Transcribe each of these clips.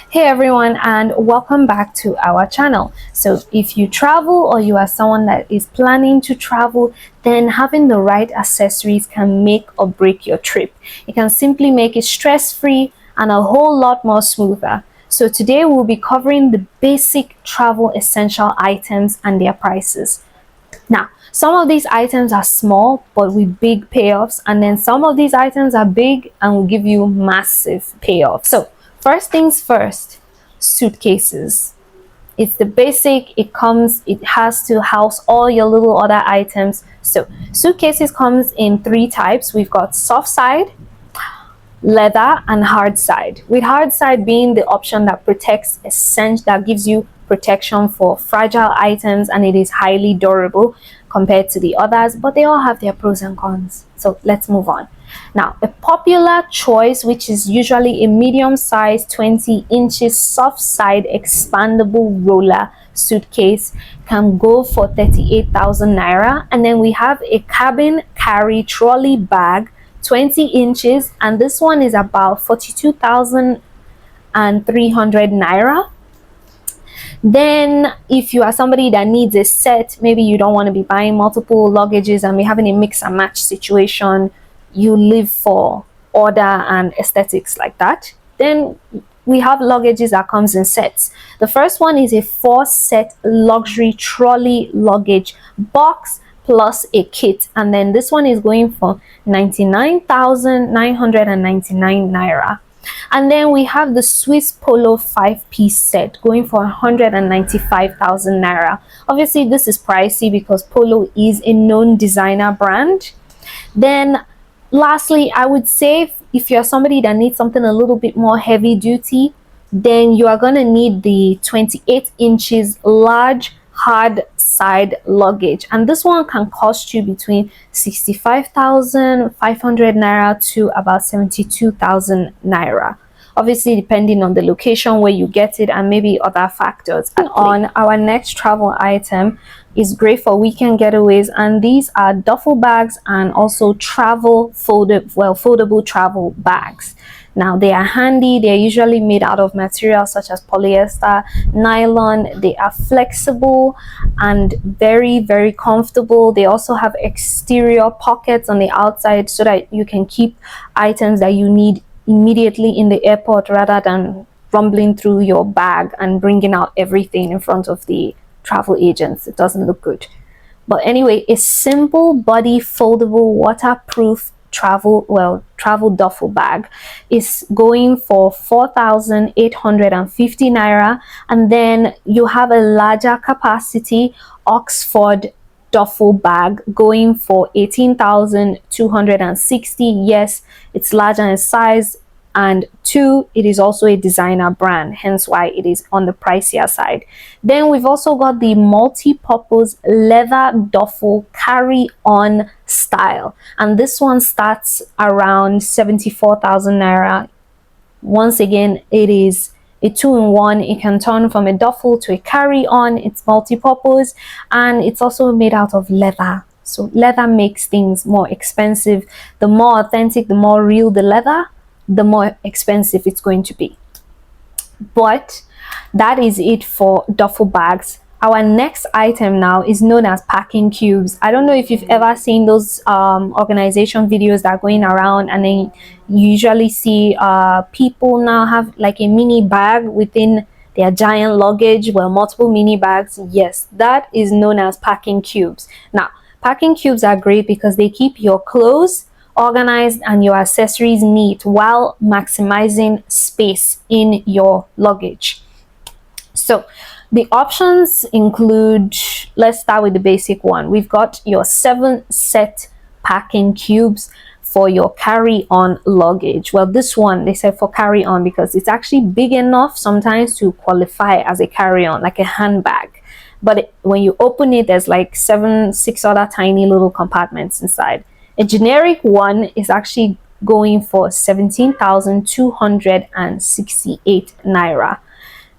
Hey everyone, and welcome back to our channel. So if you travel or you are someone that is planning to travel, then having the right accessories can make or break your trip. It can simply make it stress-free and a whole lot more smoother. So today we'll be covering the basic travel essential items and their prices. Now, some of these items are small but with big payoffs, and then some of these items are big and will give you massive payoffs. So first things first, suitcases. It's the basic. It has to house all your little other items. So suitcases comes in three types. We've got soft side, leather, and hard side, with hard side being the option that protects that gives you protection for fragile items, and it is highly durable compared to the others, but they all have their pros and cons. So let's move on. Now, a popular choice, which is usually a medium size 20 inches soft side expandable roller suitcase, can go for 38,000 naira. And then we have a cabin carry trolley bag 20 inches, and this one is about 42,300 naira. Then if you are somebody that needs a set, maybe you don't want to be buying multiple luggages and be having a mix and match situation, you live for order and aesthetics like that, then we have luggages that comes in sets. The first one is a 4-set luxury trolley luggage box plus a kit, and then this one is going for 99,999 naira. And then we have the Swiss Polo 5-piece set going for 195,000 naira. Obviously this is pricey because Polo is a known designer brand. Then lastly, I would say if you're somebody that needs something a little bit more heavy duty, then you are going to need the 28 inches large hard side luggage, and this one can cost you between 65,500 naira to about 72,000 naira, obviously depending on the location where you get it and maybe other factors. And on our next travel item is great for weekend getaways, and these are duffel bags and also foldable travel bags. Now they are handy. They're usually made out of materials such as polyester, nylon. They are flexible and very, very comfortable. They also have exterior pockets on the outside so that you can keep items that you need immediately in the airport rather than rumbling through your bag and bringing out everything in front of the travel agents. It doesn't look good. But anyway, a simple body foldable waterproof travel duffel bag is going for 4,850 naira, and then you have a larger capacity Oxford duffel bag going for 18,260. Yes, it's larger in size, and two, it is also a designer brand, hence why it is on the pricier side. Then we've also got the multi-purpose leather duffel carry-on style, and this one starts around 74,000 naira. Once again, it is a 2-in-1. It can turn from a duffel to a carry-on. It's multi-purpose, and it's also made out of leather. So leather makes things more expensive. The more authentic, the more real the leather, the more expensive it's going to be. But that is it for duffel bags. Our next item now is known as packing cubes. I don't know if you've ever seen those organization videos that are going around, and then you usually see people now have like a mini bag within their giant luggage, well, multiple mini bags. Yes, that is known as packing cubes. Now, packing cubes are great because they keep your clothes organized and your accessories neat while maximizing space in your luggage. So the options include, let's start with the basic one. We've got your 7-set packing cubes for your carry-on luggage. Well, this one they said for carry-on because it's actually big enough sometimes to qualify as a carry-on, like a handbag. But when you open it, there's like 6 other tiny little compartments inside. A generic one is actually going for 17,268 naira.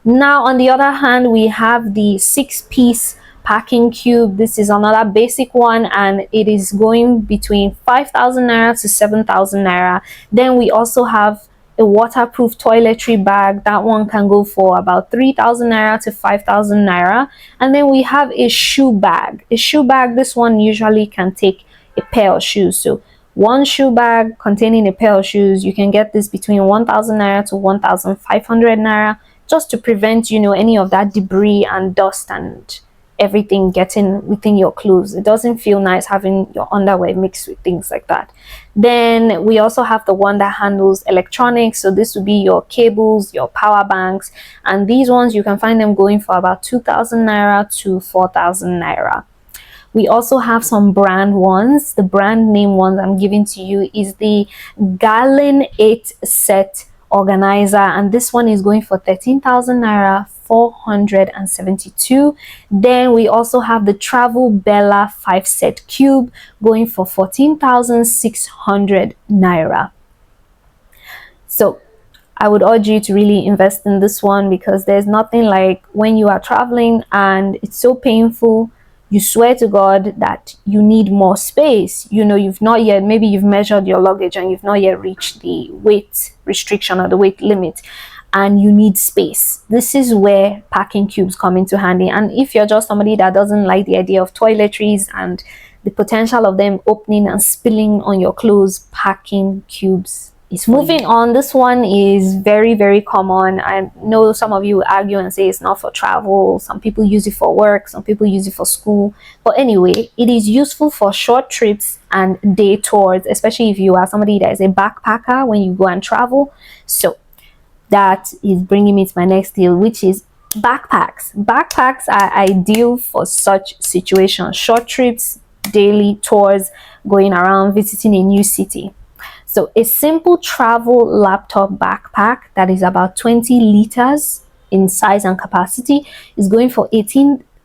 Now, on the other hand, we have the 6-piece packing cube. This is another basic one, and it is going between 5,000 naira to 7,000 naira. Then we also have a waterproof toiletry bag. That one can go for about 3,000 naira to 5,000 naira. And then we have a shoe bag. A shoe bag, this one usually can take a pair of shoes. So one shoe bag containing a pair of shoes, you can get this between 1,000 naira to 1,500 naira, just to prevent, any of that debris and dust and everything getting within your clothes. It doesn't feel nice having your underwear mixed with things like that. Then we also have the one that handles electronics. So this would be your cables, your power banks, and these ones you can find them going for about 2,000 naira to 4,000 naira. We also have some brand ones. The brand name ones I'm giving to you is the Gallon 8 set organizer, and this one is going for 13,000 naira, 472. Then we also have the Travel Bella 5 set cube going for 14,600 naira. So I would urge you to really invest in this one, because there's nothing like when you are traveling and it's so painful, you swear to God that you need more space. You've not yet, maybe you've measured your luggage and you've not yet reached the weight restriction or the weight limit, and you need space. This is where packing cubes come into handy. And if you're just somebody that doesn't like the idea of toiletries and the potential of them opening and spilling on your clothes, packing cubes is moving on. This one is very, very common. I know some of you will argue and say it's not for travel. Some people use it for work, some people use it for school. But anyway, it is useful for short trips and day tours, especially if you are somebody that is a backpacker when you go and travel. So that is bringing me to my next deal, which is backpacks. Backpacks are ideal for such situations: short trips, daily tours, going around, visiting a new city. So a simple travel laptop backpack that is about 20 liters in size and capacity is going for it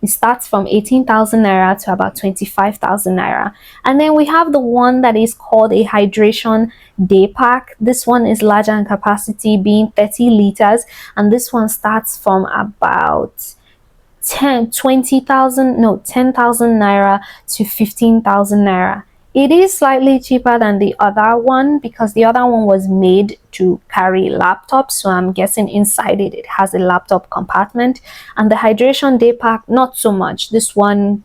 starts from 18,000 naira to about 25,000 naira. And then we have the one that is called a hydration day pack. This one is larger in capacity, being 30 liters, and this one starts from about 10,000 naira to 15,000 naira. It is slightly cheaper than the other one because the other one was made to carry laptops, so I'm guessing inside it has a laptop compartment. And the hydration day pack, not so much. This one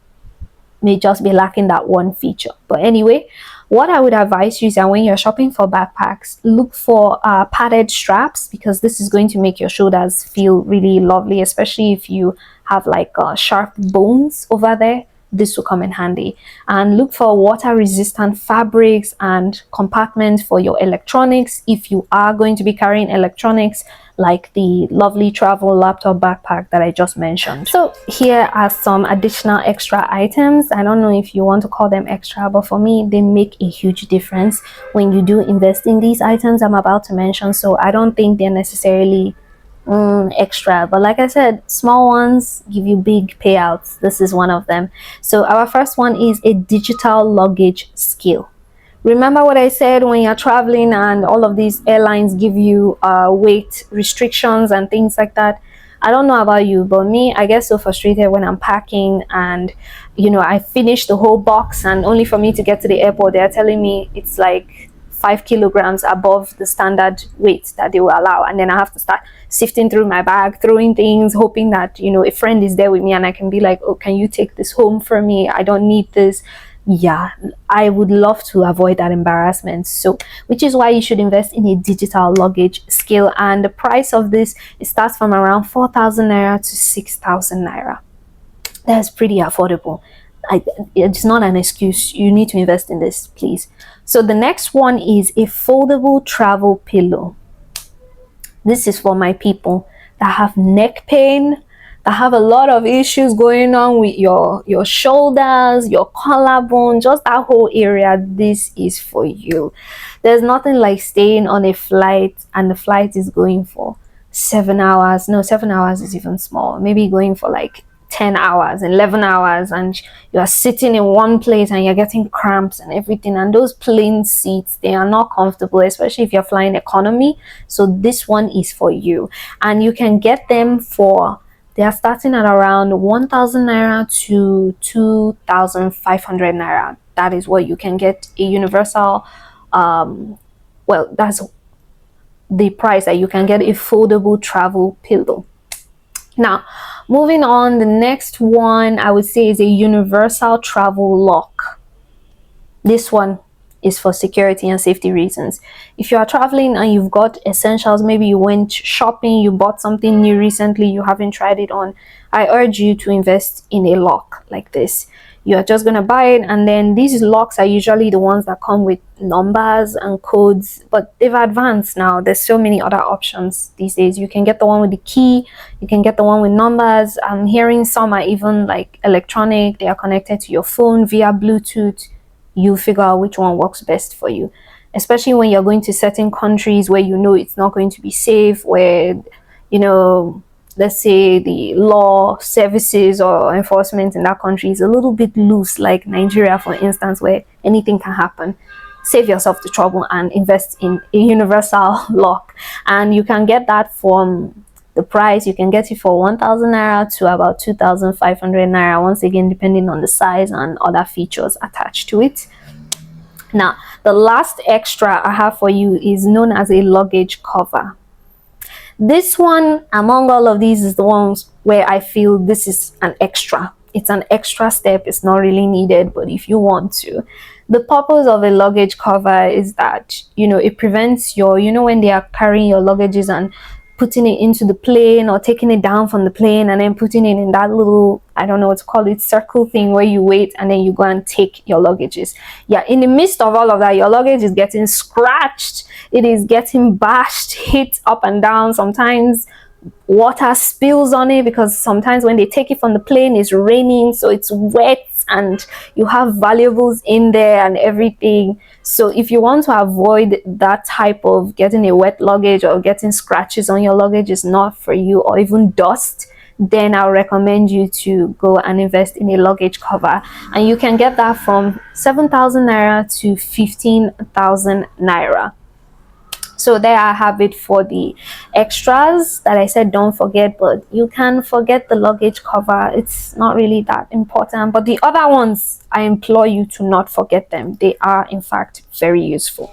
may just be lacking that one feature. But anyway, what I would advise you is that when you're shopping for backpacks, look for padded straps, because this is going to make your shoulders feel really lovely, especially if you have like sharp bones over there. This will come in handy. And look for water resistant fabrics and compartments for your electronics if you are going to be carrying electronics, like the lovely travel laptop backpack that I just mentioned. So here are some additional extra items. I don't know if you want to call them extra, but for me they make a huge difference when you do invest in these items I'm about to mention. So I don't think they're necessarily extra, but like I said, small ones give you big payouts. This is one of them. So our first one is a digital luggage scale. Remember what I said, when you're traveling and all of these airlines give you weight restrictions and things like that? I don't know about you, but me, I get so frustrated when I'm packing and I finish the whole box, and only for me to get to the airport they're telling me it's like 5 kilograms above the standard weight that they will allow, and then I have to start sifting through my bag, throwing things, hoping that a friend is there with me and I can be like, oh, can you take this home for me? I don't need this. Yeah, I would love to avoid that embarrassment. So which is why you should invest in a digital luggage scale, and the price of this, it starts from around 4,000 naira to 6,000 naira. That's pretty affordable. It's not an excuse. You need to invest in this, please. So the next one is a foldable travel pillow. This is for my people that have neck pain, that have a lot of issues going on with your shoulders, your collarbone, just that whole area. This is for you. There's nothing like staying on a flight and the flight is going for 7 hours. No, 7 hours is even small. Maybe going for like 10 hours, 11 hours, and you are sitting in one place and you're getting cramps and everything, and those plane seats, they are not comfortable, especially if you're flying economy. So this one is for you, and you can get them they are starting at around 1,000 naira to 2,500 naira. That is what you can get a universal well, that's the price that you can get a foldable travel pillow. Now, moving on, the next one I would say is a universal travel lock. This one is for security and safety reasons. If you are traveling and you've got essentials, maybe you went shopping, you bought something new recently, you haven't tried it on, I urge you to invest in a lock like this. You are just going to buy it, and then these locks are usually the ones that come with numbers and codes, but they've advanced now. There's so many other options these days. You can get the one with the key, you can get the one with numbers. I'm hearing some are even like electronic, they are connected to your phone via Bluetooth. You figure out which one works best for you, especially when you're going to certain countries where you know it's not going to be safe, where, you know, let's say the law services or enforcement in that country is a little bit loose, like Nigeria, for instance, where anything can happen. Save yourself the trouble and invest in a universal lock. And you can get that from the price. You can get it for 1,000 naira to about 2,500 naira, once again depending on the size and other features attached to it. Now, the last extra I have for you is known as a luggage cover. This one, among all of these, is the ones where I feel this is an extra. It's an extra step. It's not really needed, but if you want to. The purpose of a luggage cover is that, you know, it prevents your, you know, when they are carrying your luggages and putting it into the plane, or taking it down from the plane and then putting it in that little, I don't know what to call it, circle thing where you wait and then you go and take your luggages. Yeah, in the midst of all of that, your luggage is getting scratched, it is getting bashed, hit up and down. Sometimes water spills on it, because sometimes when they take it from the plane it's raining, so it's wet and you have valuables in there and everything. So if you want to avoid that type of getting a wet luggage or getting scratches on your luggage is not for you, or even dust, then I'll recommend you to go and invest in a luggage cover. And you can get that from 7,000 naira to 15,000 naira. So there I have it for the extras that I said don't forget, but you can forget the luggage cover. It's not really that important. But the other ones, I implore you to not forget them. They are, in fact, very useful.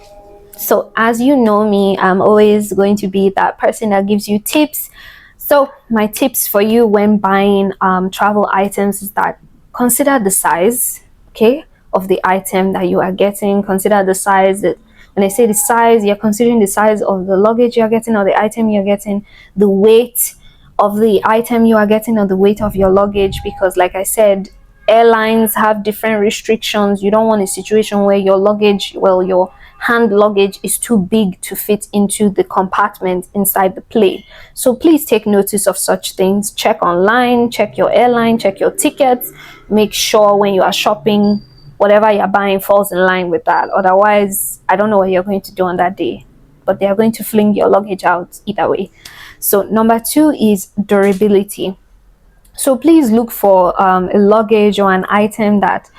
So as you know me, I'm always going to be that person that gives you tips. So my tips for you when buying travel items is that consider the size, okay, of the item that you are getting. Consider the size. That when I say the size, you're considering the size of the luggage you're getting, or the item you're getting, the weight of the item you are getting, or the weight of your luggage. Because like I said, airlines have different restrictions. You don't want a situation where your luggage, well, your hand luggage is too big to fit into the compartment inside the plane. So please take notice of such things. Check online, check your airline, check your tickets. Make sure when you are shopping, whatever you're buying falls in line with that. Otherwise, I don't know what you're going to do on that day, but they are going to fling your luggage out either way. So number 2 is durability. So please look for a luggage or an item that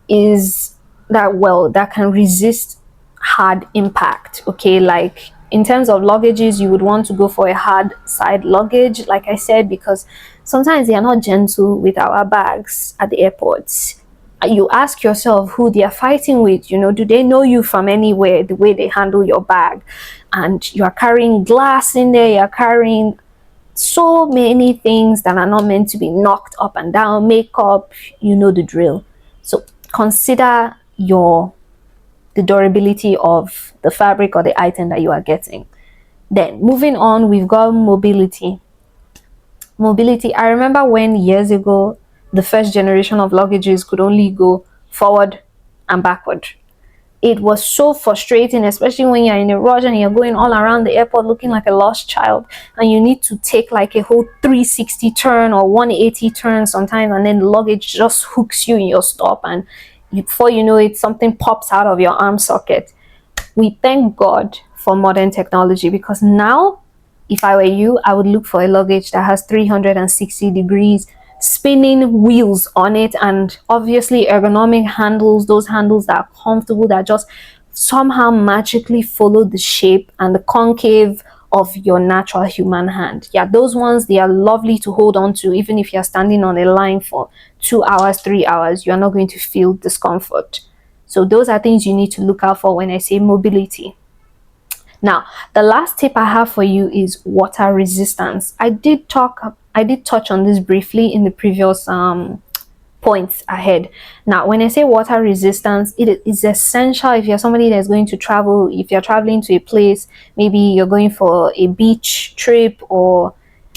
can resist hard impact. Okay, like in terms of luggages, you would want to go for a hard side luggage, like I said, because sometimes they are not gentle with our bags at the airports. You ask yourself who they are fighting with. You know, do they know you from anywhere? The way they handle your bag, and you are carrying glass in there, you are carrying so many things that are not meant to be knocked up and down, makeup, you know the drill. So consider the durability of the fabric or the item that you are getting. Then moving on, we've got mobility. I remember when years ago the first generation of luggages could only go forward and backward. It was so frustrating, especially when you're in a rush and you're going all around the airport looking like a lost child, and you need to take like a whole 360 turn or 180 turn sometimes, and then the luggage just hooks you in your stop, and before you know it, something pops out of your arm socket. We thank God for modern technology, because now, if I were you, I would look for a luggage that has 360 degrees spinning wheels on it, and obviously ergonomic handles, those handles that are comfortable, that just somehow magically follow the shape and the concave of your natural human hand. Yeah, those ones, they are lovely to hold on to. Even if you're standing on a line for 2 hours, 3 hours, you're not going to feel discomfort. So those are things you need to look out for when I say mobility. Now, the last tip I have for you is water resistance. I did touch on this briefly in the previous points ahead. Now, when I say water resistance, it is essential if you're somebody that's going to travel, if you're traveling to a place, maybe you're going for a beach trip or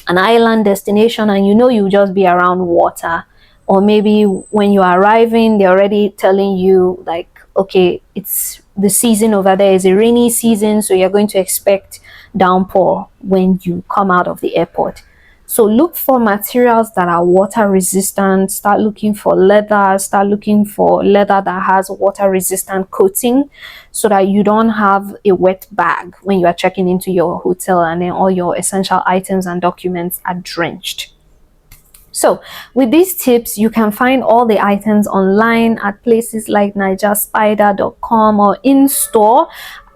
an island destination and you know you'll just be around water, or maybe when you're arriving they're already telling you like, okay, it's the season over there is a rainy season, so you're going to expect downpour when you come out of the airport. So look for materials that are water resistant. Start looking for leather. Start looking for leather that has water resistant coating so that you don't have a wet bag when you are checking into your hotel and then all your essential items and documents are drenched. So with these tips, you can find all the items online at places like nigerspider.com or in store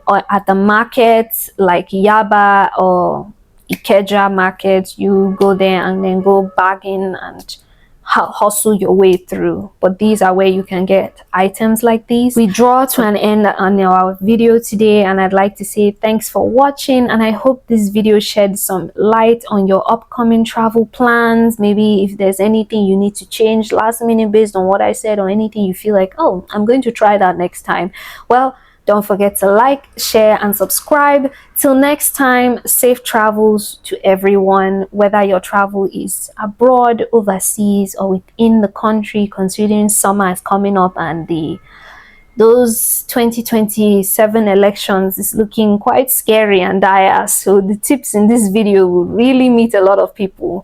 or at the markets like Yaba or Ikeja market. You go there and then go bargain and hustle your way through. But these are where you can get items like these. We draw to an end on our video today, and I'd like to say thanks for watching, and I hope this video shed some light on your upcoming travel plans. Maybe if there's anything you need to change last minute based on what I said, or anything you feel like, oh, I'm going to try that next time. Well, don't forget to like, share, and subscribe. Till next time, safe travels to everyone, whether your travel is abroad, overseas, or within the country, considering summer is coming up and those 2027 elections is looking quite scary and dire. So the tips in this video will really meet a lot of people.